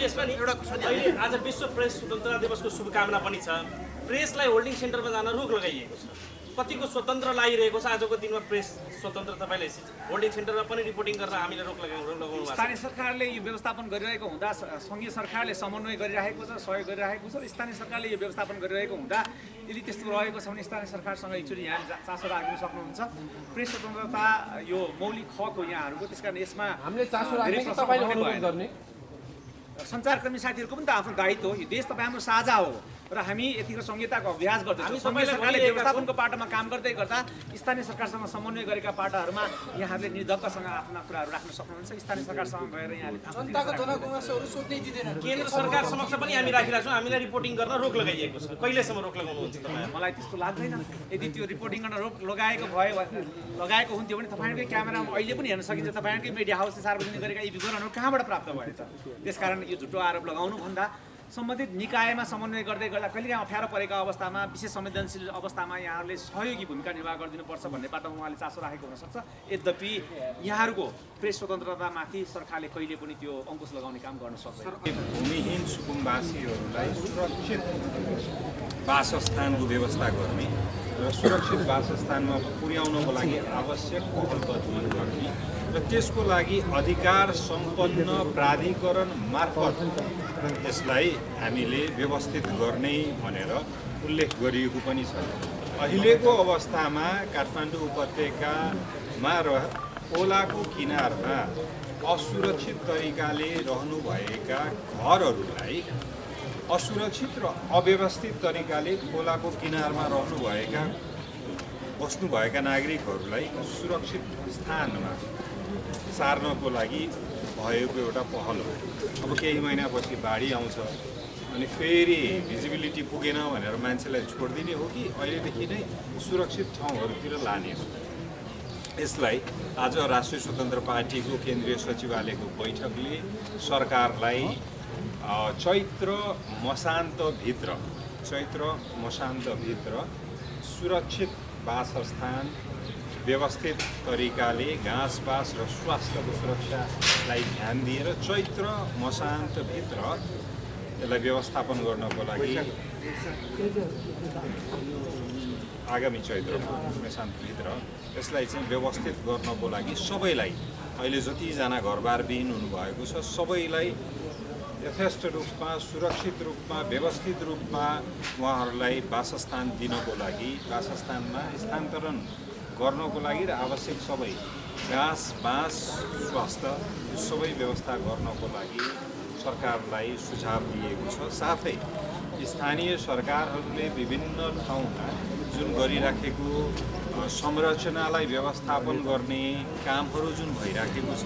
यसमा नि अहिले आज विश्व प्रेस स्वतन्त्रता दिवसको शुभकामना पनि छ। प्रेसलाई होल्डिङ सेन्टरमा जान रोक लगाइएको छ। कतिको स्वतन्त्र लागिरहेको छ आजको दिनमा प्रेस स्वतन्त्र। तपाईँले होल्डिङ सेन्टरमा पनि रिपोर्टिङ गर्न हामीले रोक लगाउनु भएको छ। स्थानीय सरकारले यो व्यवस्थापन गरिरहेको हुँदा सङ्घीय सरकारले समन्वय गरिरहेको छ, सहयोग गरिरहेको छ। स्थानीय सरकारले यो व्यवस्थापन गरिरहेको हुँदा यदि त्यस्तो रहेको छ भने स्थानीय सरकारसँग एकचोटि यहाँ चासो राख्न सक्नुहुन्छ। प्रेस स्वतन्त्रता यो मौलिक हक हो यहाँहरूको, त्यसकारण यसमा हामीले चासो राख्ने कि तपाईँले अनुरोध गर्ने? सञ्चारकर्मी साथीहरूको पनि त आफ्नो दायित्व हो। यो देश तपाईँ हाम्रो साझा हो र हामी यतिको संहिताको अभ्यास गर्दैछौँ। सङ्घीय सरकारले व्यवस्थापनको पाटोमा काम गर्दै गर्दा स्थानीय सरकारसँग समन्वय गरेका पाटाहरूमा यहाँहरूले निर्धक्कसँग आफ्ना कुराहरू राख्न सक्नुहुन्छ। स्थानीय सरकारसँग गएर यहाँले जनताको जनगुनासोहरू सोध्नै दिँदैन। केन्द्र सरकार समक्ष पनि हामी राखिरहेका छौँ। हामीलाई रिपोर्टिङ गर्न रोक लगाइएको छ। कहिलेसम्म रोक लगाउनुहुन्छ तपाईँ? मलाई त्यस्तो लाग्दैन। यदि त्यो रिपोर्टिङ गर्न रोक लगाएको हुन्थ्यो भने तपाईँहरूकै क्यामेरामा अहिले पनि हेर्न सकिन्छ। तपाईँहरूकै मिडिया हाउसले सार्वजनिक गरेका यी विवरणहरू कहाँबाट प्राप्त भयो त? त्यसकारण यो झुटो आरोप लगाउनुभन्दा सम्बन्धित निकायमा समन्वय गर्दै गर्दा कहिलेकाहीँ अप्ठ्यारो परेका अवस्थामा, विशेष संवेदनशील अवस्थामा यहाँहरूले सहयोगी भूमिका निर्वाह गरिदिनुपर्छ भन्ने बाटोमा उहाँले चासो राखेको हुनसक्छ। यद्यपि यहाँहरूको प्रेस स्वतन्त्रतामाथि सरकारले कहिले पनि त्यो अङ्कुश लगाउने काम गर्न सक्दैन। भूमिहीन सुकुम्बासीहरूलाई सुरक्षित वासस्थानको व्यवस्था गर्ने र सुरक्षित वासस्थानमा पुर्याउनको लागि आवश्यक पहल कदमी गर्ने र त्यसको लागि अधिकार सम्पन्न प्राधिकरण मार्फत यसलाई हामीले व्यवस्थित गर्ने भनेर उल्लेख गरिएको पनि छ। अहिलेको अवस्थामा काठमाडौँ उपत्यकामा खोलाको किनारमा असुरक्षित तरिकाले रहनुभएका घरहरूलाई असुरक्षित र अव्यवस्थित तरिकाले खोलाको किनारमा रहनुभएका बस्नुभएका नागरिकहरूलाई सुरक्षित स्थानमा सार्नको लागि भएको एउटा पहल हो। अब केही महिनापछि बाढी आउँछ अनि फेरि भिजिबिलिटी पुगेन भनेर मान्छेलाई छोडिदिने हो कि अहिलेदेखि नै सुरक्षित ठाउँहरूतिर लाने हो? यसलाई आज राष्ट्रिय स्वतन्त्र पार्टीको केन्द्रीय सचिवालयको बैठकले सरकारलाई चैत्र मसान्तभित्र सुरक्षित वासस्थान व्यवस्थित तरिकाले घाँसपास र स्वास्थ्यको सुरक्षालाई ध्यान दिएर चैत्र मसान्तभित्र यसलाई व्यवस्थापन गर्नको लागि आगामी चैत्र मसान्तभित्र यसलाई चाहिँ व्यवस्थित गर्नको लागि सबैलाई, अहिले जतिजना घरबारविहीन हुनुभएको छ सबैलाई यथेष्ट रूपमा, सुरक्षित रूपमा, व्यवस्थित रूपमा उहाँहरूलाई वासस्थान दिनको लागि, वासस्थानमा स्थानान्तरण गर्नको लागि र आवश्यक सबै घाँस बाँस स्वास्थ्य यो सबै व्यवस्था गर्नको लागि सरकारलाई सुझाव दिएको छ। साथै स्थानीय सरकारहरूले विभिन्न ठाउँमा जुन गरिराखेको संरचनालाई व्यवस्थापन गर्ने कामहरू जुन भइराखेको छ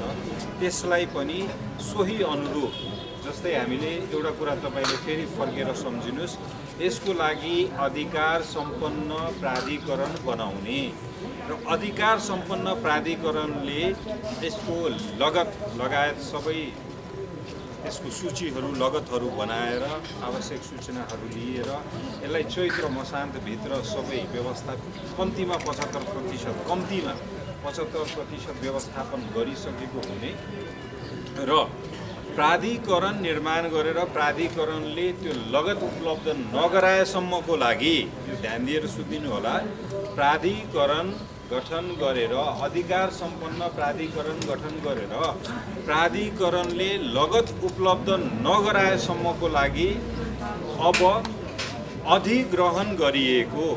त्यसलाई पनि सोही अनुरूप, जस्तै हामीले एउटा कुरा तपाईँले फेरि फर्केर सम्झिनुहोस्, यसको लागि अधिकार सम्पन्न प्राधिकरण बनाउने र अधिकार सम्पन्न प्राधिकरणले यसको लगत लगायत सबै यसको सूचीहरू लगतहरू बनाएर आवश्यक सूचनाहरू लिएर यसलाई चैत्र मसान्तभित्र सबै व्यवस्था कम्तीमा 75% व्यवस्थापन गरिसकेको हुने र प्राधिकरण निर्माण गरेर प्राधिकरणले त्यो लगत उपलब्ध नगराएसम्मको लागि यो ध्यान दिएर सुनिदिनु होला। प्राधिकरण गठन गरेर अधिकार सम्पन्न प्राधिकरण गठन गरेर प्राधिकरणले लगत उपलब्ध नगराएसम्मको लागि अब अधिग्रहण गरिएको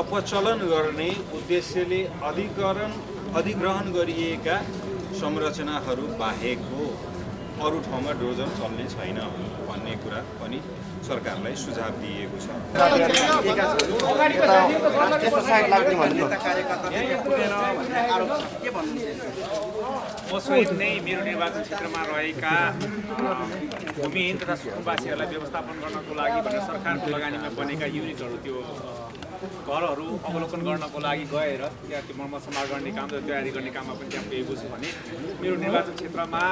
अपचलन गर्ने उद्देश्यले अधिग्रहण गरिएका संरचनाहरू बाहेकको अरू ठाउँमा डोजर चल्ने छैन भन्ने कुरा पनि सरकारलाई सुझाव दिएको छ। म सहित नै मेरो निर्वाचन क्षेत्रमा रहेका भूमिहीन तथा सुकुम्बासीहरूलाई व्यवस्थापन गर्नको लागि भनेर सरकारको लगानीमा बनेका युनिटहरू, त्यो घरहरू अवलोकन गर्नको लागि गएर त्यहाँ त्यो मर्मत सम्हार गर्ने काम र तयारी गर्ने काममा पनि त्यहाँ पुगेको छु भने मेरो निर्वाचन क्षेत्रमा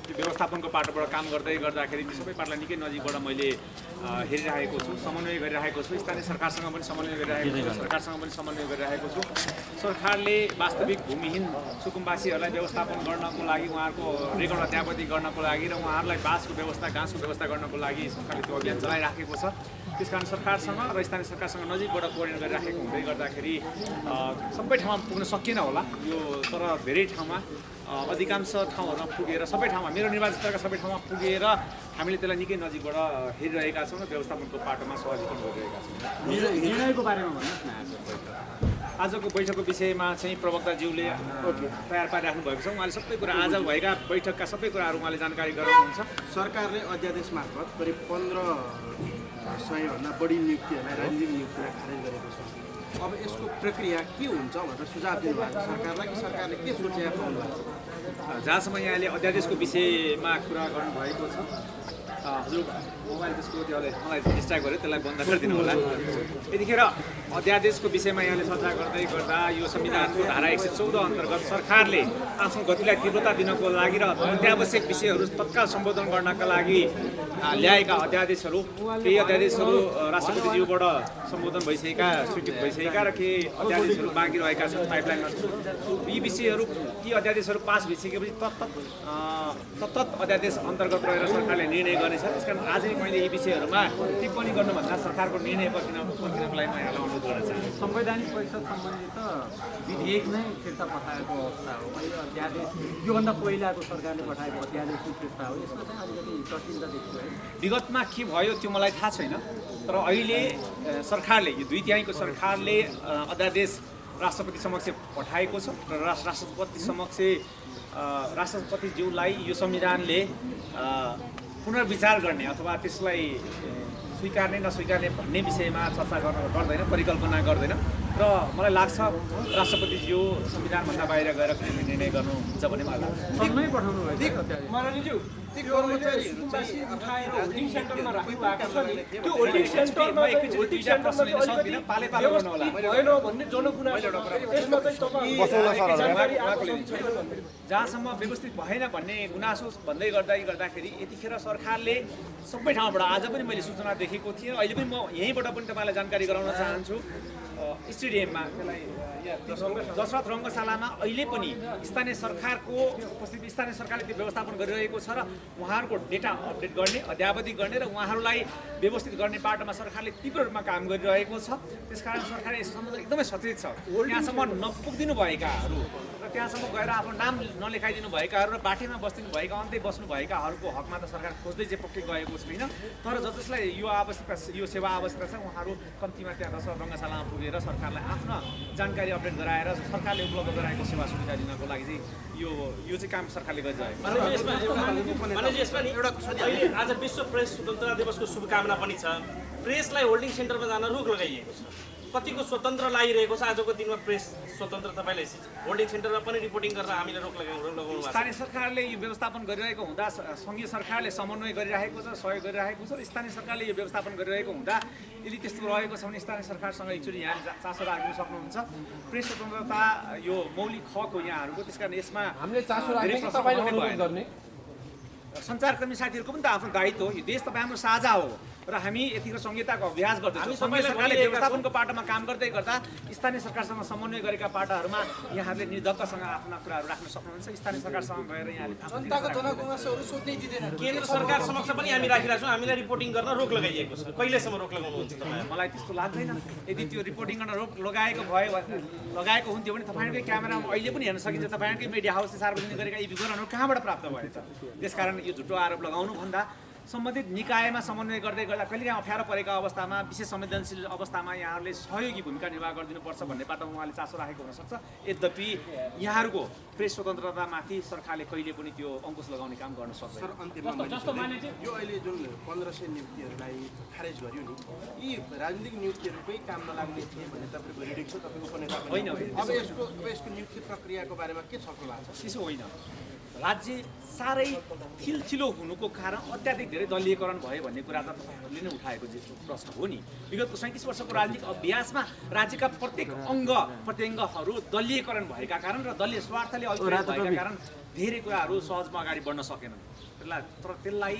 त्यो व्यवस्था व्यवस्थापनको पाटोबाट काम गर्दै गर्दाखेरि ती सबै पाटोलाई निकै नजिकबाट मैले हेरिरहेको छु, समन्वय गरिरहेको छु। स्थानीय सरकारसँग पनि समन्वय गरिरहेको छु, सरकारसँग पनि समन्वय गरिरहेको छु। सरकारले वास्तविक भूमिहीन सुकुम्बासीहरूलाई व्यवस्थापन गर्नको लागि, उहाँहरूको रेकर्ड अध्यापति गर्नको लागि र उहाँहरूलाई बाँसको व्यवस्था, घाँसको व्यवस्था गर्नको लागि सरकारले त्यो अभियान चलाइराखेको छ। त्यसकारण सरकारसँग र स्थानीय सरकारसँग नजिकबाट कोअर्डिनेट गरिराखेको हुँदै गर्दाखेरि सबै ठाउँमा पुग्न सकिएन होला यो, तर धेरै ठाउँमा अधिकांश ठाउँहरूमा पुगेर सबै ठाउँमा मेरो निर्वाचन क्षेत्रका सबै ठाउँमा पुगेर हामीले त्यसलाई निकै नजिकबाट हेरिरहेका छौँ र व्यवस्थापनको पाटोमा सहजीकरण गरिरहेका छौँ। निर्णयको बारेमा भन्नुहोस् न। आजको बैठकको विषयमा चाहिँ प्रवक्ताज्यूले तयार पारिराख्नु भएको छ। उहाँले सबै कुरा आज भएका बैठकका सबै कुराहरू उहाँले जानकारी गराउनुहुन्छ। सरकारले अध्यादेश मार्फत करिब 1500 भन्दा बढी नियुक्तिहरूलाई, राजनीतिक नियुक्तिलाई खारेज गरेको छ। अब यसको प्रक्रिया के हुन्छ भनेर सुझाव दिनुभएको छ सरकारलाई, कि सरकारले के सोचेर पाउनु भएको छ? जहाँसम्म यहाँले अध्यादेशको विषयमा कुरा गर्नुभएको छ, हजुर मोबाइल त्यसको त्योले मलाई डिस्ट्र्याक्ट गर्यो, त्यसलाई बन्द गरिदिनु होला। यतिखेर अध्यादेशको विषयमा यहाँले चर्चा गर्दै गर्दा यो संविधानको धारा 114 अन्तर्गत सरकारले आफ्नो गतिलाई तीव्रता दिनको लागि र अत्यावश्यक विषयहरू तत्काल सम्बोधन गर्नका लागि ल्याएका अध्यादेशहरू, केही अध्यादेशहरू राष्ट्रपतिज्यूबाट सम्बोधन भइसकेका, स्वीकृत भइसकेका र केही अध्यादेशहरू बाँकी रहेका छन् पाइपलाइनमा। यी विषयहरू, यी अध्यादेशहरू पास भइसकेपछि तत्त अध्यादेश अन्तर्गत रहेर सरकारले निर्णय गर्नेछ। त्यसकारण आजै मैले यी विषयहरूमा टिप्पणी गर्नुभन्दा सरकारको निर्णय पर्खिनको लागि म यहाँलाई अनुरोध गर्न चाहन्छु। संवैधानिक परिषद सम्बन्धी त विधेयक नै फिर्ता पठाएको अवस्था हो। अहिले अध्यादेश योभन्दा पहिलाको सरकारले पठाएको अध्यादेश फिर्ता हो। यसमा चाहिँ अलिकति कठिनता देखियो है। विगतमा के भयो त्यो मलाई थाहा छैन, तर अहिले सरकारले, यो 2/3 सरकारले अध्यादेश राष्ट्रपति समक्ष पठाएको छ र राष्ट्रपति समक्ष राष्ट्रपतिज्यूलाई यो संविधानले पुनर्विचार गर्ने अथवा त्यसलाई स्वीकार्ने नस्वीकार्ने भन्ने विषयमा चर्चा गर्दैन, परिकल्पना गर्दैन र मलाई लाग्छ राष्ट्रपतिज्यू संविधानभन्दा बाहिर गएर कुनै निर्णय गर्नुहुन्छ भन्ने मलाई लाग्छ। सबै पठाउनु भएको माननीयज्यू ती कर्मचारीहरू चाहिँ उठाएर होल्डिङ सेन्टरमा राख्नु भएको छ नि, त्यो होल्डिङ सेन्टरमा पाले गर्नु होला। भएन भन्ने जनगुनासो यसमा चाहिँ तपाईँ जहाँसम्म व्यवस्थित भएन भन्ने गुनासो भन्दै गर्दाखेरि यतिखेर सरकारले सबै ठाउँबाट आज पनि मैले सूचना देखेको थिएँ, अहिले पनि म यहीँबाट पनि तपाईँलाई जानकारी गराउन चाहन्छु। स्टेडियममा त्यसलाई दशरथ रङ्गशालामा अहिले पनि स्थानीय सरकारको उपस्थिति, स्थानीय सरकारले त्यो व्यवस्थापन गरिरहेको छ र उहाँहरूको डेटा अपडेट गर्ने, अध्यावधि गर्ने र उहाँहरूलाई व्यवस्थित गर्ने बाटोमा सरकारले तीव्र रूपमा काम गरिरहेको छ। त्यसकारण सरकारले यस सम्बन्धमा एकदमै सचेत छ। त्यहाँसम्म नपुगिदिनु भएकाहरू र त्यहाँसम्म गएर आफ्नो नाम नलेखाइदिनु भएकाहरू र बाटैमा बस्दिनु भएका, अन्तै बस्नुभएकाहरूको हकमा त सरकार खोज्दै चाहिँ पक्कै गएको छैन। तर जसलाई यो आवश्यकता, यो सेवा आवश्यकता छ, उहाँहरू कम्तीमा त्यहाँ दशरथ रङ्गशालामा पुगेर सरकारलाई आफ्नो जानकारी अपडेट गराएर सरकारले उपलब्ध गराएको सेवा सुविधा दिनको लागि चाहिँ यो चाहिँ काम सरकारले गरिरहेको छ। अहिले आज विश्व प्रेस स्वतन्त्रता दिवसको शुभकामना पनि छ। प्रेसलाई होल्डिङ सेन्टरमा जान रोक लगाइएको छ। कतिको स्वतन्त्र लागिरहेको छ। आजको दिनमा प्रेस स्वतन्त्र तपाईँले होल्डिङ सेन्टरमा पनि रिपोर्टिङ गरेर हामीले रोक लगाउनु भएको छ। स्थानीय सरकारले यो व्यवस्थापन गरिरहेको हुँदा, सङ्घीय सरकारले समन्वय गरिरहेको छ, सहयोग गरिरहेको छ र स्थानीय सरकारले यो व्यवस्थापन गरिरहेको हुँदा यदि त्यस्तो रहेको छ भने स्थानीय सरकारसँग एकचोटि यहाँ चासो राख्न सक्नुहुन्छ। प्रेस स्वतन्त्रता यो मौलिक हक हो यहाँहरूको, त्यसकारण यसमा हामीले चासो राख्ने तपाईँले अनुरोध गर्ने। सञ्चारकर्मी साथीहरूको पनि त आफ्नो दायित्व हो। यो देश तपाईँ हाम्रो साझा हो र हामी यतिखेर संहिताको अभ्यास गर्दैछौँ। सङ्घीय सरकारले व्यवस्थापनको पाटोमा काम गर्दै गर्दा स्थानीय सरकारसँग समन्वय गरेका पाटाहरूमा यहाँहरूले निर्धक्कसँग आफ्ना कुराहरू राख्न सक्नुहुन्छ। स्थानीय सरकारसँग गएर यहाँले जनताको जनगुनासोहरू सोध्नै दिँदैन। केन्द्र सरकार समक्ष पनि हामी राखिरहेको छौँ। हामीलाई रिपोर्टिङ गर्न रोक लगाइएको छ। कहिलेसम्म रोक लगाउनुहुन्छ तपाईँ? मलाई त्यस्तो लाग्दैन। यदि त्यो रिपोर्टिङ गर्न रोक लगाएको हुन्थ्यो भने तपाईँहरूकै क्यामेरामा अहिले पनि हेर्न सकिन्छ। तपाईँहरूकै मिडिया हाउसले सार्वजनिक गरेका यी विवरणहरू कहाँबाट प्राप्त भएछ? त्यसकारण यो झुटो आरोप लगाउनुभन्दा सम्बन्धित निकायमा समन्वय गर्दै गर्दा कहिलेकाहीँ अप्ठ्यारो परेका अवस्थामा, विशेष संवेदनशील अवस्थामा यहाँहरूले सहयोगी भूमिका निर्वाह गरिदिनुपर्छ भन्ने बाटोमा उहाँले चासो राखेको हुनसक्छ। यद्यपि यहाँहरूको प्रेस स्वतन्त्रतामाथि सरकारले कहिले पनि त्यो अङ्कुश लगाउने काम गर्न सक्छ। सर, अन्तिममा यो अहिले जुन 1500 नियुक्तिहरूलाई खारेज गर्यो नि, यी राजनीतिक नियुक्तिहरूकै काम नलाग्ने थिए भन्ने तपाईँको रिडिङ छ, तपाईँको उपनेता होइन। अब यसको नियुक्ति प्रक्रियाको बारेमा के छलफल भएको छ? त्यसो होइन। राज्य साह्रै थिलथिलो हुनुको कारण अत्याधिक धेरै दलीयकरण भयो भन्ने कुरा त तपाईँहरूले नै उठाएको प्रश्न हो नि। विगतको 37 वर्षको राजनीतिक अभ्यासमा राज्यका प्रत्येक अङ्ग प्रत्यङ्गहरू दलीयकरण भएका कारण र दलीय स्वार्थले अभिप्रेत भएका कारण धेरै कुराहरू सहजमा अगाडि बढ्न सकेनन्। तर त्यसलाई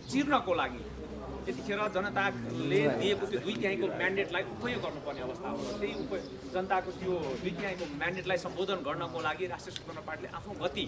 चिर्नको लागि यतिखेर जनताले दिएको त्यो 2/3 म्यान्डेटलाई उपयोग गर्नुपर्ने अवस्था हो। त्यही जनताको त्यो 2/3 म्यान्डेटलाई सम्बोधन गर्नको लागि राष्ट्रिय स्वतन्त्र पार्टीले आफ्नो गति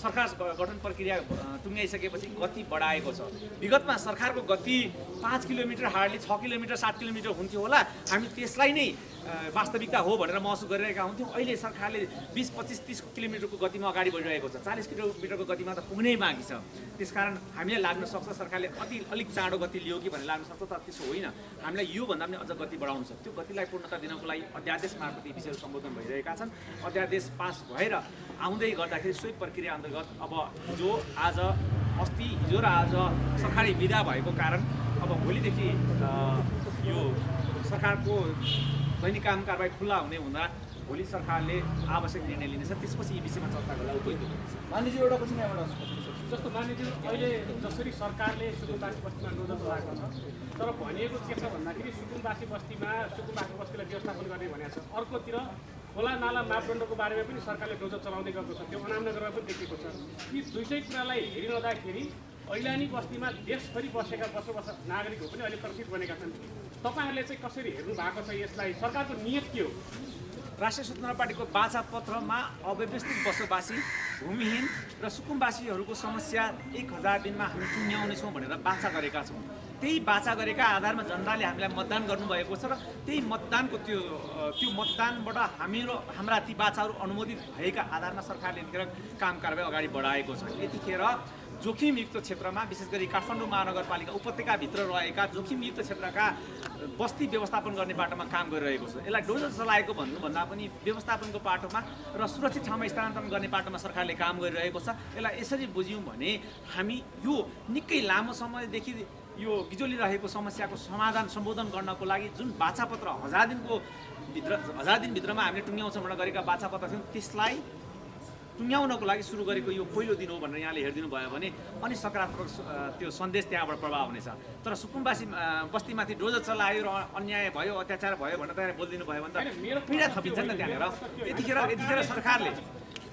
सरकार गठन प्रक्रिया टुङ्ग्याइसकेपछि गति बढाएको छ। विगतमा सरकारको गति 5 किलोमिटर हार्डली 6 किलोमिटर 7 किलोमिटर हुन्थ्यो होला, हामी त्यसलाई नै वास्तविकता हो भनेर महसुस गरिरहेका हुन्थ्यौँ। अहिले सरकारले 20, 25, 30 किलोमिटरको गतिमा अगाडि बढिरहेको छ। 40 किलोमिटरको गतिमा त पुग्नै बाँकी छ। त्यसकारण हामीले लाग्न सक्छ सरकारले अलिक चाँडो गति लियो कि भन्ने लाग्न सक्छ, तर त्यसो होइन। हामीलाई योभन्दा पनि अझ गति बढाउनु छ। त्यो गतिलाई पूर्णता दिनको लागि अध्यादेश मार्फत यी विषयहरू सम्बोधन भइरहेका छन्। अध्यादेश पास भएर आउँदै गर्दाखेरि सोही प्रक्रिया अन्तर्गत अब हिजो र आज सरकारी विदा भएको कारण अब भोलिदेखि यो सरकारको दैनिक काम कारबाही खुल्ला हुँदा भोलि सरकारले आवश्यक निर्णय लिनेछ। त्यसपछि यी विषयमा चर्चा गर्दा उपयोगी हुनेछ। मान्यज्यू एउटा पछि यहाँबाट जस्तो मान्यज्यू अहिले जसरी सरकारले सुकुम्बासी बस्तीमा नोजल चलाएको छ, तर भनिएको के छ भन्दाखेरि सुकुम्बासी बस्तीलाई व्यवस्थापन गर्ने भनेको छ। अर्कोतिर खोला नाला मापदण्डको बारेमा पनि सरकारले नोजल चलाउँदै गएको छ। त्यो अनामनगरमा पनि देखिएको छ। यी दुईटै कुरालाई हेरिरहँदाखेरि ऐलानी बस्तीमा देशभरि बसेका वर्ष नागरिकहरू पनि अहिले त्रसित बनेका छन्। तपाईँहरूले चाहिँ कसरी हेर्नु भएको छ यसलाई? सरकारको नियत के हो? राष्ट्रिय स्वतन्त्र पार्टीको बाचा पत्रमा अव्यवस्थित बसोबासी, भूमिहीन र सुकुम्बासीहरूको समस्या 1000 दिनमा हामी टुङ्ग्याउनेछौँ भनेर बाचा गरेका छौँ। त्यही बाचा गरेका आधारमा जनताले हामीलाई मतदान गर्नुभएको छ र त्यही मतदानको त्यो मतदानबाट हाम्रा ती बाचाहरू अनुमोदित भएका आधारमा सरकारले यतिखेर काम कारबाही अगाडि बढाएको छ। यतिखेर जोखिमयुक्त क्षेत्रमा विशेष गरी काठमाडौँ महानगरपालिका उपत्यकाभित्र रहेका जोखिमयुक्त क्षेत्रका बस्ती व्यवस्थापन गर्ने बाटोमा काम गरिरहेको छ। यसलाई डोजर चलाएको भन्नुभन्दा पनि व्यवस्थापनको बाटोमा र सुरक्षित ठाउँमा स्थानान्तरण गर्ने बाटोमा सरकारले काम गरिरहेको छ। यसलाई यसरी बुझ्यौँ भने हामी यो निकै लामो समयदेखि यो गिजोलिरहेको समस्याको सम्बोधन गर्नको लागि जुन बाछापत्र 1000 दिनभित्रमा हामीले टुङ्ग्याउँछौँ भनेर गरेका बाछापत्र थियौँ, त्यसलाई टुङ्ग्याउनको लागि सुरु गरेको यो पहिलो दिन हो भनेर यहाँले हेरिदिनु भयो भने अनि सकारात्मक त्यो सन्देश त्यहाँबाट प्रभाव हुनेछ। तर सुकुम्बासी बस्तीमाथि डोजर चलायो र अन्याय भयो, अत्याचार भयो भनेर तपाईँले बोलिदिनु भयो भने त पीडा थपिन्छ नि त त्यहाँनिर। यतिखेर सरकारले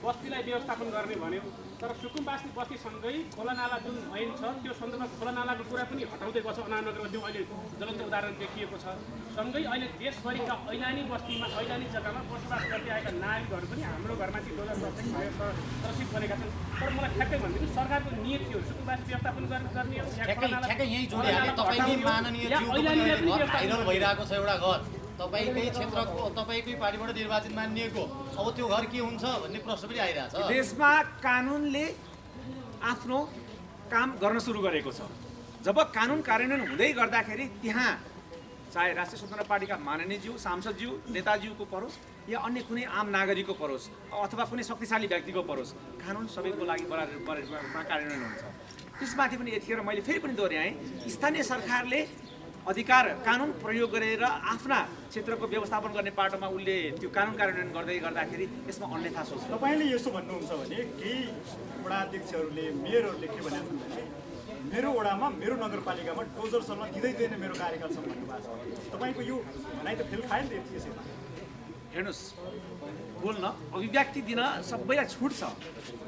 बस्तीलाई व्यवस्थापन गर्ने भन्यो, तर सुकुम्बासी बस्तीसँगै खोला नाला जुन ऐन छ त्यो सन्दर्भमा खोला नालाको कुरा पनि हटाउँदै गर्छ। अनामनगरमा त्यो अहिले ज्वलन्त उदाहरण देखिएको छ। सँगै अहिले देशभरिका ऐलानी बस्तीमा ऐलानी जग्गामा बसोबास गर्दै आएका नागरिकहरू पनि हाम्रो घरमाथि डोजर त्रसित बनेका छन्। तर मलाई ठ्याक्कै भनिदिनु सरकारको नियत के हो? सुकुम्बासी व्यवस्थापन गर्ने हो ठ्याक्कै यही जोडिहाले। तपाईँकै माननीय भाइरल भइरहेको छ एउटा घर तपाईँकै क्षेत्रको तपाईँकै पार्टीबाट निर्वाचित मानिएको, अब त्यो घर के हुन्छ भन्ने प्रश्न पनि आइरहेछ। देशमा कानुनले आफ्नो काम गर्न सुरु गरेको छ। जब कानुन कार्यान्वयन हुँदै गर्दाखेरि त्यहाँ चाहे राष्ट्रिय स्वतन्त्र पार्टीका माननीयज्यू, सांसदज्यू, नेताज्यूको परोस् या अन्य कुनै आम नागरिकको परोस् अथवा कुनै शक्तिशाली व्यक्तिको परोस्, कानुन सबैको लागि बराबर कार्यान्वयन हुन्छ। त्यसमाथि पनि यतिखेर मैले फेरि पनि दोहोऱ्याएँ, स्थानीय सरकारले अधिकार कानुन प्रयोग गरेर आफ्ना क्षेत्रको व्यवस्थापन गर्ने बाटोमा उसले त्यो कानुन कार्यान्वयन गर्दै गर्दाखेरि यसमा अन्यथा सोच। तपाईँले यसो भन्नुहुन्छ भने केही वडा अध्यक्षहरूले मेयरहरूले के भनेको छन् भने मेरो वडामा मेरो नगरपालिकामा डोजर चल्न दिँदैन मेरो कार्यकालसम्म भन्नुभएको छ। तपाईँको यो भनाइ त फेल खायो नि त यसैमा। हेर्नुहोस्, बोल्न अभिव्यक्ति दिन सबैलाई छुट छ,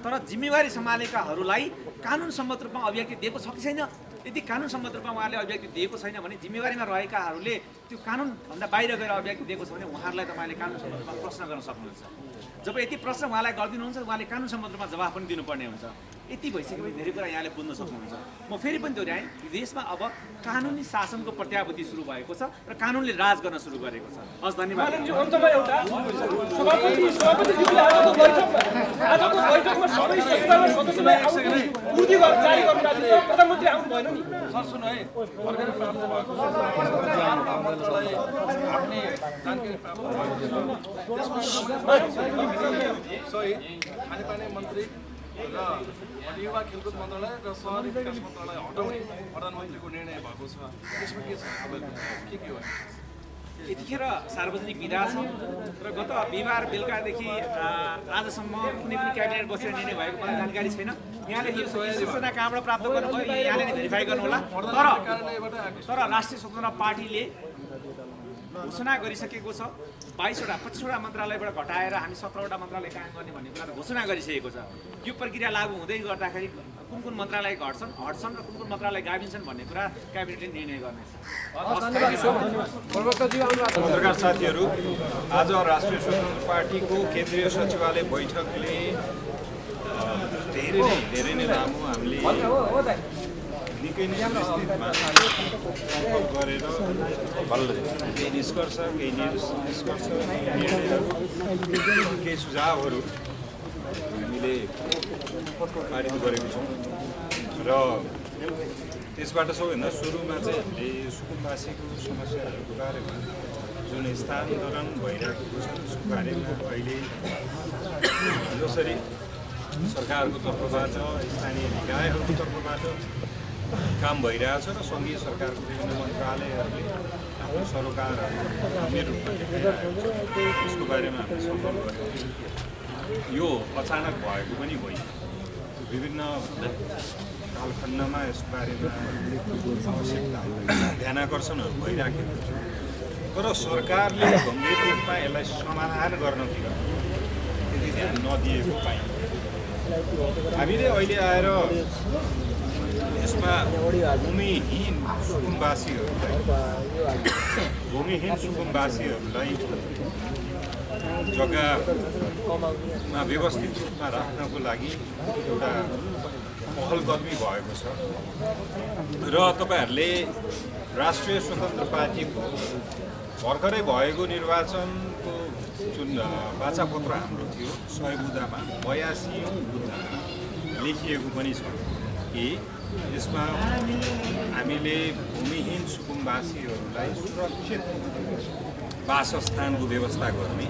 तर जिम्मेवारी सम्हालेकाहरूलाई कानुन सम्मत रूपमा अभिव्यक्ति दिएको छ कि छैन? यदि कानुन सम्मत रूपमा उहाँले अभिव्यक्ति दिएको छैन भने जिम्मेवारीमा रहेकाहरूले त्यो कानुनभन्दा बाहिर गएर अभिव्यक्ति दिएको छ भने उहाँहरूलाई तपाईँले कानुन सम्मत रूपमा प्रश्न गर्न सक्नुहुन्छ। जब यति प्रश्न उहाँलाई गरिदिनुहुन्छ उहाँले कानुन सम्मत रूपमा जवाफ पनि दिनुपर्ने हुन्छ। यति भइसकेपछि धेरै कुरा यहाँले बुझ्न सक्नुहुन्छ। म फेरि पनि दोहोऱ्याएँ, देशमा अब कानुनी शासनको प्रत्याभूति सुरु भएको छ र कानुनले राज गर्न सुरु गरेको छ। हस्, धन्यवाद। अन्तमा एउटा सभापतिज्यूले आजको बैठकमा सबै सचिवालय सदस्यलाई पूर्ति जारी गर्नु भएको छ। प्रधानमन्त्री आउनु भएन नि सर? सुन है, भर्खरै प्राप्त भएको छ मन्त्रालय आफ्नै जानकारी प्राप्त भएको सहित खानेपानी मन्त्री र युवा खेलकुद मन्त्रालय र सहरी विकास मन्त्रालय हटाउने प्रधानमन्त्रीको निर्णय भएको छ। त्यसमा के छ, के हो? यतिखेर सार्वजनिक विधा छ र गत बिहिबार बेलुकादेखि आजसम्म कुनै पनि क्याबिनेट बसेर निर्णय भएको मलाई जानकारी छैन। यहाँले यो सूचना कहाँबाट प्राप्त गर्नुभयो यहाँले नै भेरिफाई गर्नुहोला। तर राष्ट्रिय स्वतन्त्र पार्टीले घोषणा गरिसकेको छ 25वटा मन्त्रालयबाट घटाएर हामी 17वटा मन्त्रालय कायम गर्ने भन्ने कुरा घोषणा गरिसकेको छ। यो प्रक्रिया लागू हुँदै गर्दाखेरि कुन मन्त्रालय हट्छन् र कुन मन्त्रालय गाभिन्छन् भन्ने कुरा क्याबिनेटले निर्णय गर्नेछ। पत्रकार साथीहरू, आज राष्ट्रिय स्वतन्त्र पार्टीको केन्द्रीय सचिवालय बैठकले धेरै नै लामो हामीले निकै नै विस्तृतमा छलफल गरेर केही निष्कर्ष केही निष्कर्ष निर्णयहरू केही सुझावहरू हामीले पारित गरेको छौँ र त्यसबाट सबैभन्दा सुरुमा चाहिँ हामीले सुकुम्बासीको समस्याहरूको बारेमा जुन स्थानान्तरण भइरहेको छ त्यसको बारेमा अहिले जसरी सरकारको तर्फबाट स्थानीय निकायहरूको तर्फबाट काम भइरहेछ र सङ्घीय सरकारको विभिन्न मन्त्रालयहरूले आफ्नो सरोकारहरू गम्भीर रूपमा देखाइरहेको छ त्यसको बारेमा हामीले छलफल गऱ्यौँ। यो अचानक भएको पनि होइन, विभिन्न कालखण्डमा यसको बारेमा आवश्यक ध्यानाकर्षणहरू भइराखेको छ, तर सरकारले गम्भीर रूपमा यसलाई समाधान गर्नतिर त्यति ध्यान नदिएको पाइन्छ। हामीले अहिले आएर यसमा भूमिहीन सुकुम्बासीहरूलाई जग्गामा व्यवस्थित रूपमा राख्नको लागि एउटा पहल कदमी भएको छ र तपाईँहरूले राष्ट्रिय स्वतन्त्र पार्टीको भर्खरै भएको निर्वाचनको जुन बाचापत्र हाम्रो थियो 100 बुँदामा 82 बुँदामा लेखिएको पनि छ कि यसमा हामीले भूमिहीन सुकुम्बासीहरूलाई सुरक्षित वासस्थानको व्यवस्था गर्ने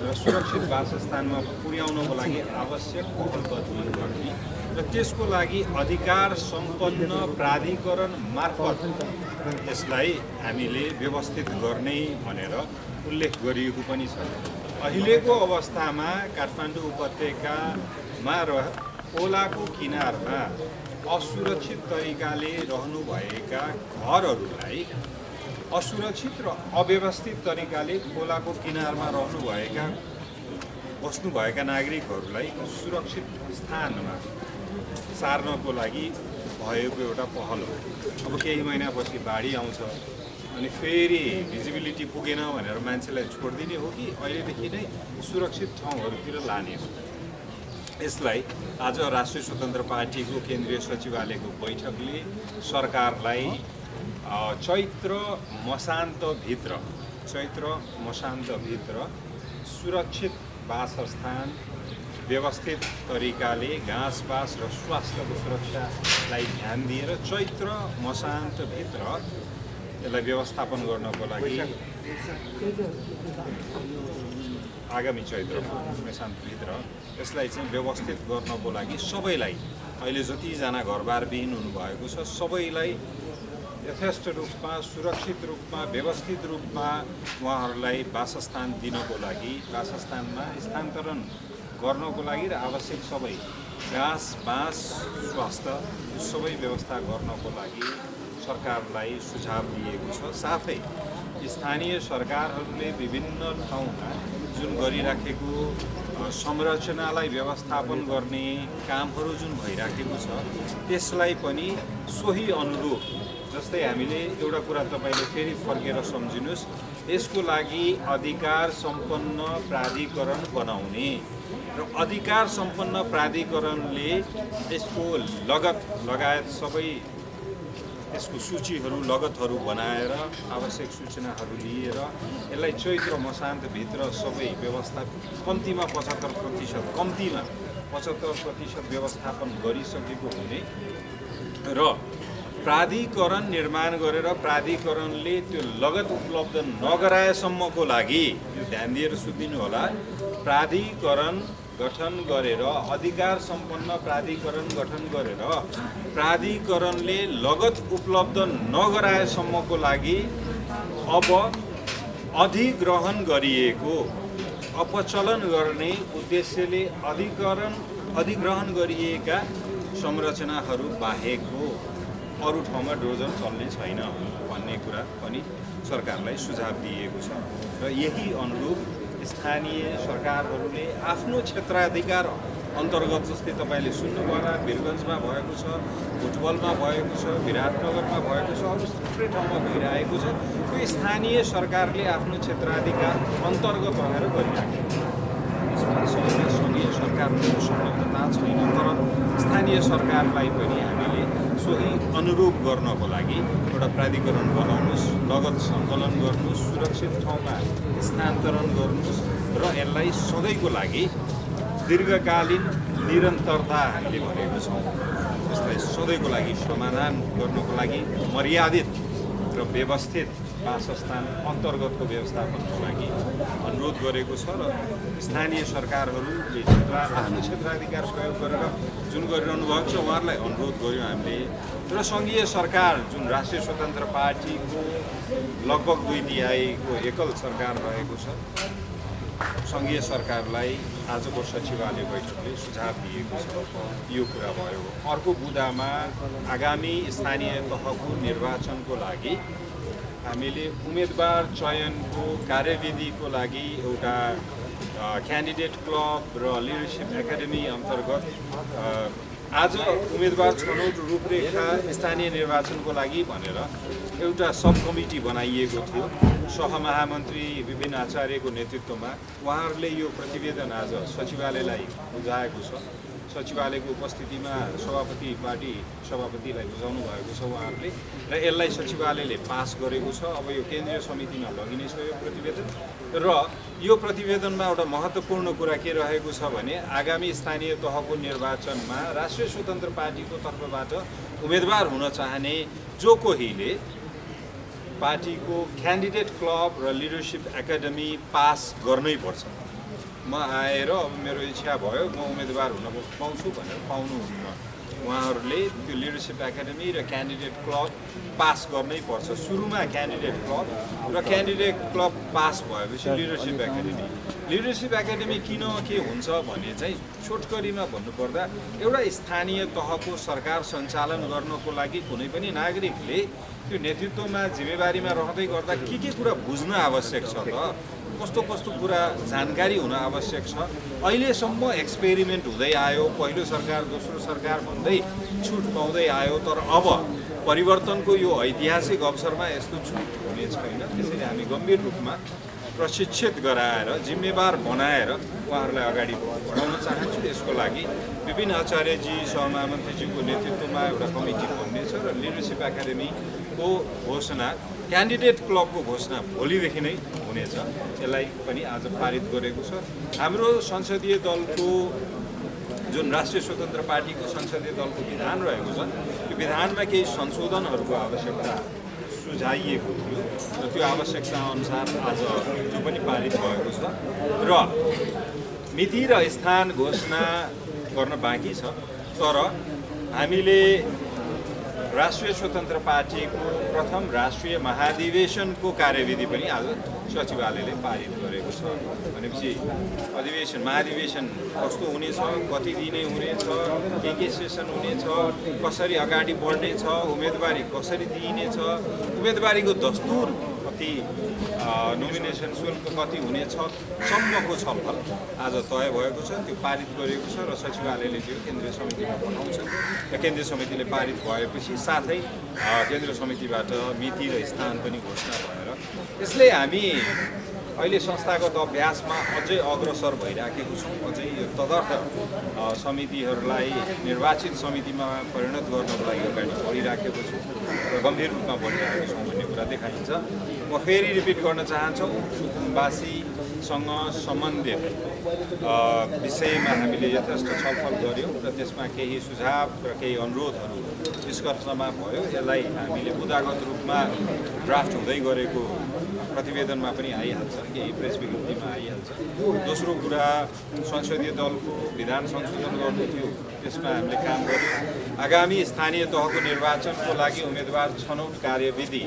र सुरक्षित वासस्थानमा पुर्याउनको लागि आवश्यक पहल कदमी गर्ने र त्यसको लागि अधिकार सम्पन्न प्राधिकरण मार्फत यसलाई हामीले व्यवस्थित गर्ने भनेर उल्लेख गरिएको पनि छ। अहिलेको अवस्थामा काठमाडौँ उपत्यकामा र खोलाको किनारमा असुरक्षित तरिकाले रहनुभएका घरहरूलाई असुरक्षित र अव्यवस्थित तरिकाले खोलाको किनारमा रहनुभएका बस्नुभएका नागरिकहरूलाई सुरक्षित स्थानमा सार्नको लागि भएको एउटा पहल हो। अब केही महिनापछि बाढी आउँछ अनि फेरि भिजिबिलिटी पुगेन भनेर मान्छेलाई छोडिदिने हो कि अहिलेदेखि नै सुरक्षित ठाउँहरूतिर लाने हो। यसलाई आज राष्ट्रिय स्वतन्त्र पार्टीको केन्द्रीय सचिवालयको बैठकले सरकारलाई चैत्र मसान्तभित्र सुरक्षित वासस्थान व्यवस्थित तरिकाले घाँसपास र स्वास्थ्यको सुरक्षालाई ध्यान दिएर चैत्र मसान्तभित्र यसलाई व्यवस्थापन गर्नको लागि आगामी चैत्र मसान्तभित्र यसलाई चाहिँ व्यवस्थित गर्नको लागि सबैलाई अहिले जतिजना घरबारविहीन हुनुभएको छ सबैलाई यथेष्ट रूपमा सुरक्षित रूपमा व्यवस्थित रूपमा उहाँहरूलाई वासस्थान दिनको लागि वासस्थानमा स्थानान्तरण गर्नको लागि र आवश्यक सबै घाँस बाँस स्वास्थ्य सबै व्यवस्था गर्नको लागि सरकारलाई सुझाव दिएको छ। साथै स्थानीय सरकारहरूले विभिन्न ठाउँमा जुन गरिराखेको संरचनालाई व्यवस्थापन गर्ने कामहरू जुन भइराखेको छ त्यसलाई पनि सोही अनुरूप जस्तै हामीले एउटा कुरा तपाईँले फेरि फर्केर सम्झिनुहोस्, यसको लागि अधिकार सम्पन्न प्राधिकरण बनाउने र अधिकार सम्पन्न प्राधिकरणले यसको लगत लगायत सबै यसको सूचीहरू लगतहरू बनाएर आवश्यक सूचनाहरू लिएर यसलाई चैत्र मसान्तभित्र सबै व्यवस्था कम्तीमा 75% व्यवस्थापन गरिसकेको हुने र प्राधिकरण निर्माण गरेर प्राधिकरणले त्यो लगत उपलब्ध नगराएसम्मको लागि यो ध्यान दिएर सुनिदिनु होला, प्राधिकरण गठन गरेर अधिकार सम्पन्न प्राधिकरण गठन गरेर प्राधिकरणले लगत उपलब्ध नगराएसम्मको लागि अब अधिग्रहण गरिएको अपचलन गर्ने उद्देश्यले अधिग्रहण गरिएका संरचनाहरू बाहेकको अरू ठाउँमा डोजर चल्ने छैन भन्ने कुरा पनि सरकारलाई सुझाव दिएको छ र यही अनुरूप स्थानीय सरकारहरूले आफ्नो क्षेत्राधिकार अन्तर्गत जस्तै तपाईँले सुन्नुभयो होला वीरगन्जमा भएको छ, बुटवलमा भएको छ, विराटनगरमा भएको छ, अरू थुप्रै ठाउँमा भइरहेको छ। त्यो स्थानीय सरकारले आफ्नो क्षेत्राधिकार अन्तर्गत रहेर गरिराखेको छ। यसमा सङ्घीय सरकारको संलग्नता छैन, तर स्थानीय सरकारलाई पनि हामीले सोही अनुरूप गर्नको लागि एउटा प्राधिकरण बनाउनुहोस्, नगद सङ्कलन गर्नुहोस्, सुरक्षित ठाउँमा स्थानान्तरण गर्नुहोस् र यसलाई सधैँको लागि दीर्घकालीन निरन्तरता हामीले भनेको छौँ। यसलाई सधैँको लागि समाधान गर्नको लागि मर्यादित र व्यवस्थित वासस्थान अन्तर्गतको व्यवस्थापनको लागि अनुरोध गरेको छ र स्थानीय सरकारहरूले आफ्नो क्षेत्राधिकार प्रयोग गरेर जुन गरिरहनु भएको छ उहाँहरूलाई अनुरोध गर्यौँ हामीले। र सङ्घीय सरकार जुन राष्ट्रिय स्वतन्त्र पार्टीको लगभग 2/3को एकल सरकार रहेको छ, सङ्घीय सरकारलाई आजको सचिवालय बैठकले सुझाव दिएको छ। यो कुरा भयो। अर्को बुँदामा आगामी स्थानीय तहको निर्वाचनको लागि हामीले उम्मेदवार चयनको कार्यविधिको लागि एउटा क्यान्डिडेट क्लब र लिडरसिप एकाडेमी अन्तर्गत आज उम्मेदवार छनौट रूपरेखा स्थानीय निर्वाचनको लागि भनेर एउटा सब कमिटी बनाइएको थियो। सहमहामन्त्री विपिन आचार्यको नेतृत्वमा उहाँहरूले यो प्रतिवेदन आज सचिवालयलाई बुझाएको छ। सचिवालयको उपस्थितिमा पार्टी सभापतिलाई बुझाउनु भएको छ उहाँहरूले र यसलाई सचिवालयले पास गरेको छ। अब यो केन्द्रीय समितिमा लगिनेछ यो प्रतिवेदन र यो प्रतिवेदनमा एउटा महत्त्वपूर्ण कुरा के रहेको छ भने आगामी स्थानीय तहको निर्वाचनमा राष्ट्रिय स्वतन्त्र पार्टीको तर्फबाट उम्मेदवार हुन चाहने जो कोहीले पार्टीको क्यान्डिडेट क्लब र लिडरसिप एकाडेमी पास गर्नै पर्छ। म आएर अब मेरो इच्छा भयो म उम्मेदवार हुन पाउँछु भनेर पाउनुहुन्न। उहाँहरूले त्यो लिडरसिप एकाडेमी र क्यान्डिडेट क्लब पास गर्नै पर्छ। सुरुमा क्यान्डिडेट क्लब र क्यान्डिडेट क्लब पास भएपछि लिडरसिप एकाडेमी किन के हुन्छ भने चाहिँ छोटकरीमा भन्नुपर्दा एउटा स्थानीय तहको सरकार सञ्चालन गर्नको लागि कुनै पनि नागरिकले त्यो नेतृत्वमा जिम्मेवारीमा रहँदै गर्दा के कुरा बुझ्न आवश्यक छ त, कस्तो कुरा जानकारी हुन आवश्यक छ। अहिलेसम्म एक्सपेरिमेन्ट हुँदै आयो, पहिलो सरकार दोस्रो सरकार भन्दै छुट पाउँदै आयो, तर अब परिवर्तनको यो ऐतिहासिक अवसरमा यस्तो छुट हुने छैन। त्यसैले हामी गम्भीर रूपमा प्रशिक्षित गराएर जिम्मेवार बनाएर उहाँहरूलाई अगाडि बढाउन चाहन्छु। यसको लागि विपिन आचार्यजी सहमहामन्त्रीज्यूको नेतृत्वमा एउटा कमिटी बन्नेछ र लिडरसिप एकाडेमीको घोषणा क्यान्डिडेट क्लबको घोषणा भोलिदेखि नै हुनेछ। यसलाई पनि आज पारित गरेको छ। हाम्रो संसदीय दलको जुन राष्ट्रिय स्वतन्त्र पार्टीको संसदीय दलको विधान रहेको छ त्यो विधानमा केही संशोधनहरूको आवश्यकता सुझाइएको थियो र त्यो आवश्यकता अनुसार आज त्यो पनि पारित भएको छ र मिति र स्थान घोषणा गर्न बाँकी छ। तर हामीले राष्ट्रिय स्वतन्त्र पार्टीको प्रथम राष्ट्रिय महाधिवेशनको कार्यविधि पनि आज सचिवालयले पारित गरेको छ। भनेपछि महाधिवेशन कस्तो हुनेछ, कति दिने हुनेछ, के सेसन हुनेछ, कसरी अगाडि बढ्नेछ, उम्मेदवारी कसरी दिइनेछ, उम्मेदवारीको दस्तुर कति, नोमिनेसन शुल्क कति हुनेछ सम्मको छलफल आज तय भएको छ। त्यो पारित गरेको छ र सचिवालयले त्यो केन्द्रीय समितिमा पठाउँछ र केन्द्रीय समितिले पारित भएपछि साथै केन्द्रीय समितिबाट मिति र स्थान पनि घोषणा भएर यसले हामी अहिले संस्थागत अभ्यासमा अझै अग्रसर भइराखेको छौँ। अझै यो तदर्थ समितिहरूलाई निर्वाचित समितिमा परिणत गर्नको लागि अगाडि बढिराखेको छौँ र गम्भीर रूपमा बढिरहेको छौँ भन्ने कुरा देखाइन्छ। म फेरि रिपिट गर्न चाहन्छु, सुकुम्बासीसँग सम्बन्धित विषयमा हामीले यथेष्ट छलफल गऱ्यौँ र त्यसमा केही सुझाव र केही अनुरोधहरू निष्कर्षमा भयो। यसलाई हामीले बुँदागत रूपमा ड्राफ्ट हुँदै गरेको प्रतिवेदनमा पनि आइहाल्छ, केही प्रेस विज्ञप्तिमा आइहाल्छ। दोस्रो कुरा संसदीय दलको विधान संशोधन गर्नु थियो, त्यसमा हामीले काम गर्यौँ। आगामी स्थानीय तहको निर्वाचनको लागि उम्मेदवार छनौट कार्यविधि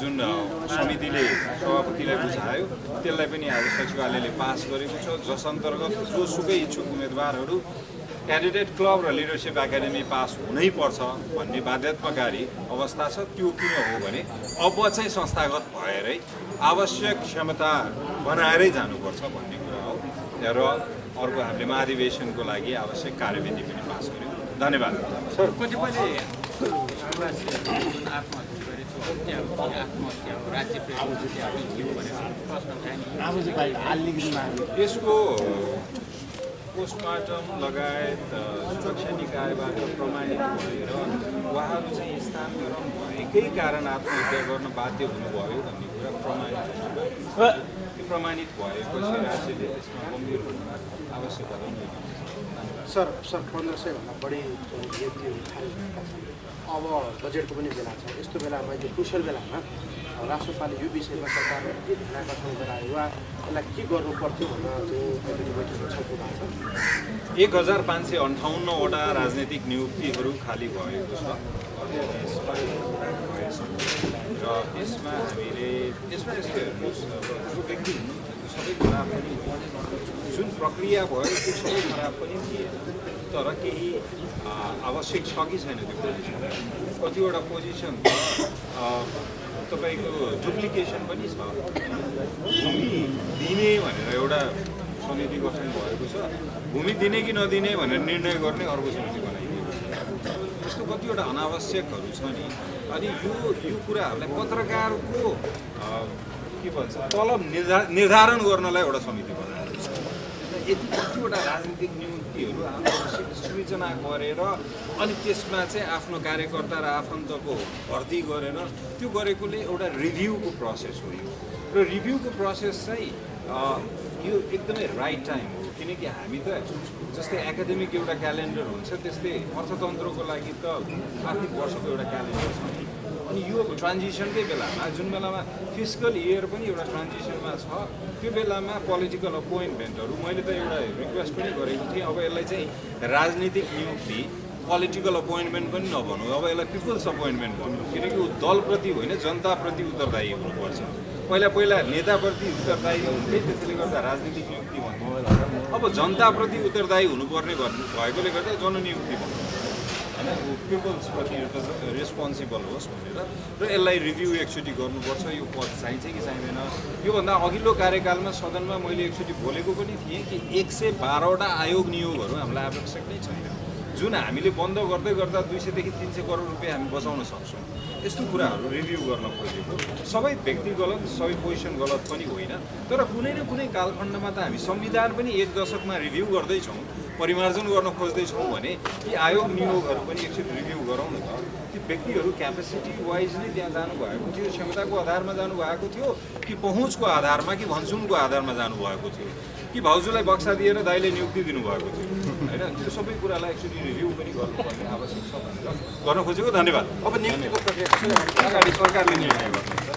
जुन समितिले सभापतिलाई बुझायो त्यसलाई पनि आज सचिवालयले पास गरेको छ, जस अन्तर्गत जोसुकै इच्छुक उम्मेदवारहरू क्यान्डिडेट क्लब र लिडरसिप एकाडेमी पास हुनै पर्छ भन्ने बाध्यताकारी अवस्था छ। त्यो किन हो भने अब चाहिँ संस्थागत भएरै आवश्यक क्षमता बनाएरै जानुपर्छ भन्ने कुरा हो। र अर्को हामीले महाधिवेशनको लागि आवश्यक कार्यविधि पनि पास गर्यौँ। धन्यवाद सर। कतिपयले आत्महत्या गरेको आत्महत्या हो, राज्य प्रेसको प्रश्न उठाए। यसको पोस्टमार्टम लगायत सुरक्षा निकायबाट प्रमाणित भएर उहाँहरू चाहिँ स्थानान्तरण भएकै कारण आत्महत्या गर्न बाध्य हुनुभयो भन्ने कुरा प्रमाणित भएपछि राज्यले त्यसमा गम्भीर हुन आवश्यकता पनि सर 1500 भन्दा बढी व्यक्तिहरू खारेज अब बजेटको पनि बेला छ। यस्तो बेलामा यो क्रुसियल बेलामा राष्ट्रपालले यो विषयमा सरकारले के ध्यान आकर्षण गरायो वा यसलाई के गर्नुपर्थ्यो भनेर चाहिँ बैठकमा छलफल भएको छ। 1558वटा राजनैतिक नियुक्तिहरू खाली भएको छ र त्यसमा हामीले यसमा यस्तो हेर्नुहोस्, जो व्यक्ति हुनुहुन्थ्यो सबै खराब पनि जुन प्रक्रिया भयो त्यो सबै खराब पनि थिएन, तर केही आवश्यक छ कि छैन त्यो पोजिसन। कतिवटा पोजिसन तपाईँको डुप्लिकेसन पनि छ। भूमि दिने भनेर एउटा समिति गठन भएको छ, भूमि दिने कि नदिने भनेर निर्णय गर्ने अर्को समिति बनाइदिएको छ। त्यस्तो कतिवटा अनावश्यकहरू छ नि। अनि यो कुराहरूलाई पत्रकारको के भन्छ तलब निर्धारण गर्नलाई एउटा समिति बनाएको छ। यति कतिवटा राजनीतिक नियुक्तिहरू अनावश्यक सृजना गरेर अनि त्यसमा चाहिँ आफ्नो कार्यकर्ता र आफन्तको भर्ती गरेर त्यो गरेकोले एउटा रिभ्यूको प्रोसेस हो यो। र रिभ्यूको प्रोसेस चाहिँ यो एकदमै राइट टाइम हो, किनकि हामी त जस्तै एकाडेमिक एउटा क्यालेन्डर हुन्छ त्यस्तै अर्थतन्त्रको लागि त आर्थिक वर्षको एउटा क्यालेन्डर छ नि। अनि यो ट्रान्जिसनकै बेलामा जुन बेलामा फिस्कल इयर पनि एउटा ट्रान्जिसनमा छ, त्यो बेलामा पोलिटिकल अपोइन्टमेन्टहरू मैले त एउटा रिक्वेस्ट पनि गरेको थिएँ, अब यसलाई चाहिँ राजनीतिक नियुक्ति पोलिटिकल अपोइन्टमेन्ट पनि नभनौँ, अब यसलाई पिपुल्स अपोइन्टमेन्ट भनौँ, किनकि दलप्रति होइन जनताप्रति उत्तरदायी हुनुपर्छ। पहिला नेताप्रति उत्तरदायी हुन्थे, त्यसैले गर्दा राजनीतिक नियुक्ति भन्थ्यो। अब जनताप्रति उत्तरदायी हुनुपर्ने भएकोले गर्दा जननियुक्ति भन्नु होइन, पिपल्सप्रति रेस्पोन्सिबल होस् भनेर। र यसलाई रिभ्यू एकचोटि गर्नुपर्छ, यो पद चाहिन्छ कि चाहिँदैन। योभन्दा अघिल्लो कार्यकालमा सदनमा मैले एकचोटि बोलेको पनि थिएँ कि 112वटा आयोग नियोगहरू हामीलाई आवश्यक नै छैन, जुन हामीले बन्द गर्दै गर्दा 200 देखि 300 करोड रुपियाँ हामी बचाउन सक्छौँ। यस्तो कुराहरू रिभ्यू गर्न खोजेको। सबै व्यक्ति गलत, सबै पोजिसन गलत पनि होइन, तर कुनै न कुनै कालखण्डमा त हामी संविधान पनि 1 दशकमा रिभ्यू गर्दैछौँ, परिमार्जन गर्न खोज्दैछौँ भने यी आयोग नियोगहरू पनि एकचोटि रिभ्यू गरौँ न त। ती व्यक्तिहरू क्यापेसिटी वाइज नै त्यहाँ जानुभएको थियो, क्षमताको आधारमा जानुभएको थियो कि पहुँचको आधारमा कि भन्छुनको आधारमा जानुभएको थियो कि भाउजूलाई बक्सा दिएर दाइले नियुक्ति दिनुभएको थियो होइन। त्यो सबै कुरालाई एक्चुअली रिभ्यू पनि गर्नुपर्ने आवश्यक छ भनेर गर्न खोजेको। धन्यवाद। अब नियुक्तिको प्रक्रिया अगाडि सरकारले निर्णय गर्नुहुन्छ।